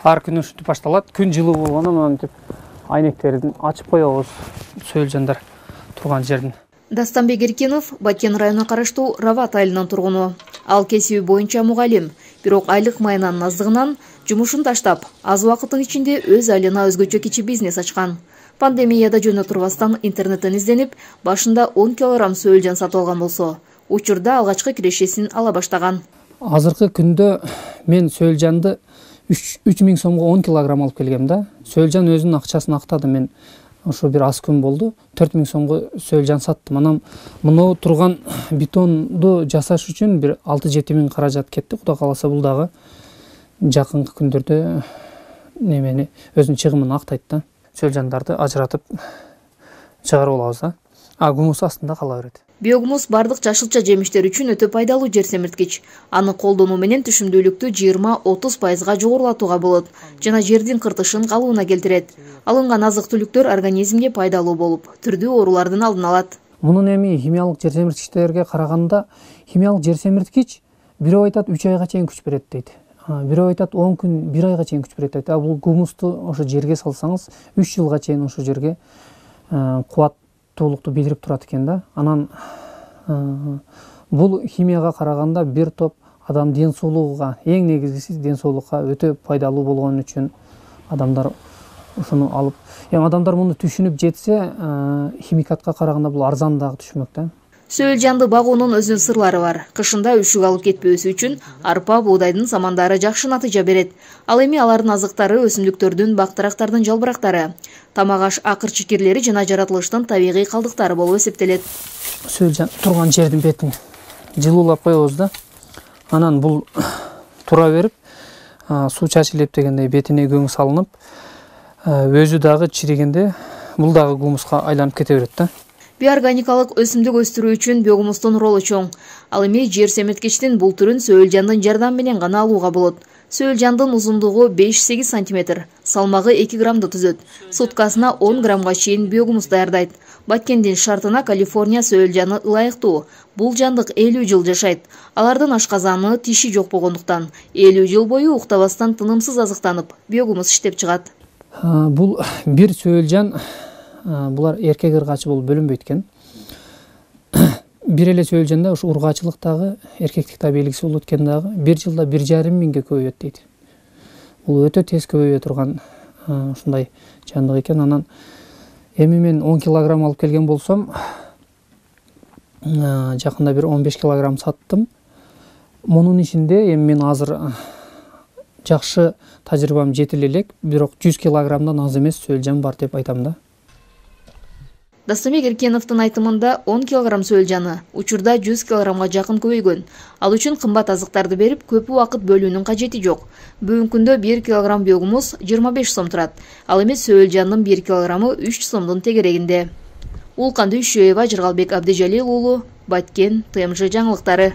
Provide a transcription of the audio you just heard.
ар күнү ушинтип башталат. Күн жылуу болгондо мынтип айнектерин ачып коебуз сөөлжандар турган жердин. Дастанбек Эркенов Баткен районуна караштуу Рават айылынын тургуну. Ал кесиби боюнча мугалим, бирок айлык майынан аздыгынан жумушун таштап, аз убакыттын ичинде өз айылына өзгөчө кичи бизнес ачкан. Пандемияда жөнө турбастан интернеттен изденип, башында 10 килограмм сөөлжан сатып алган болсо, учурда алгачкы кирешесин ала баштаган. Азыркы күндө мен сөөлжанды 3000 сомго 10 килограмм алып келгем да. Сөөлжан өзүнүн акчасын актады. Мен ошо бир аз күн болду. 4000 сомго сөөлжан саттым. Анан мынау турган бетонду жасаш үчүн бир 6-7 миң каражат кетти. Кудай кааласа бул дагы жакынкы күндөрдө немени өзүнүн чыгымын актайт да. Сөөлжандарды ажыратып чыгарып алабыз да. Гумус астында кала берет. Биогумус бардык жашылча жемиштер үчүн өтө пайдалуу жер семирткич. Аны колдонуу менен түшүмдүүлүктү 20-30% жогорулатууга болот жана жердин кыртышын калыбына келтирет. Алынган азык-түлүктөр организмге пайдалуу болуп, түрдүү оорулардын алдын алат. Мунун эми химиялык жер семирткичтерге караганда, химиялык жер семирткич бирөө айтат 3 айга чейин күч берет дейт. Бирөө айтат 10 күн, 1 айга чейин күч берет дейт. Бул гумусту ошо жерге салсаңыз 3 жылга чейин ошо жерге кубаттуулукту билдирип турат экен да. Анан бул химияга караганда бир топ адам ден соолугуга, эң негизгиси ден соолукка өтө пайдалуу болгон үчүн адамдар ушуну алып, адамдар муну түшүнүп жетсе, химикатка караганда бул арзан дагы түшмөк да. Сөөлжанды багуунун өзүнүн сырлары бар. Кышында үшүк алып кетпөөсү үчүн арпа, буудайдын самандары жакшы натыйжа берет. Ал эми алардын азыктары өсүмдүктөрдүн, бактырактардын жалбырактары, тамак-аш акыр-чикирлери жана жаратылыштын табигый калдыктары болуп эсептелет. Сөөлжан турган жердин бетин жылуулап коебуз да. Анан бул тура берип, суу чачылып дегендей бетине көң салынып, өзү дагы чиригенде бул дагы гумуска айланып кете берет да. Биорганикалык өсүмдүк өстүрүү үчүн биогумустун ролу чоң. Ал эми жер семирткичтин бул түрүн сөөлжандын жардамы менен гана алууга болот. Сөөлжандын узундугу 5-8 см, салмагы 2 граммды түзөт. Суткасына 10 граммга чейин биогумус даярдайт. Баткендин шартына Калифорния сөөлжаны ылайыктуу. Бул жандык 50 жыл жашайт. Алардын ашказаны, тиши жок болгондуктан 50 жыл бою уктабастан тынымсыз азыктанып, биогумус иштеп чыгат. Бул бир сөөлжан, булар эркек ыргачы болуп бөлүнбөйт экен. Бир эле сөөлжанда ушу ургачылыктагы, эркектик белгиси болот экен дагы 1 жылда 1,5 миңге көбөйөт дейт. Бул өтө тез көбөйө турган ушундай жандык экен. Анан эми мен 10 килограмм алып келген болсом, жакында бир 15 килограмм саттым. Мунун ичинде эми мен азыр жакшы тажрыйбам жетиле элек, бирок 100 килограммдан аз эмес сөөлжан бар деп айтам да. Дастанбек Эркеновдун айтымында 10 килограмм сөөлжаны учурда 100 килограммга жакын көбөйгөн. Ал үчүн кымбат азыктарды берип, көп убакыт бөлүүнүн кажети жок. Бүгүнкү күндө 1 килограмм биогумус 25 сом турат. Ал эми сөөлжандын 1 килограммы 3 сомдун тегерегинде. Улкан Дүйшөева, Жыргалбек Абдыжалил уулу, Баткен, ТМЖ жаңылыктары.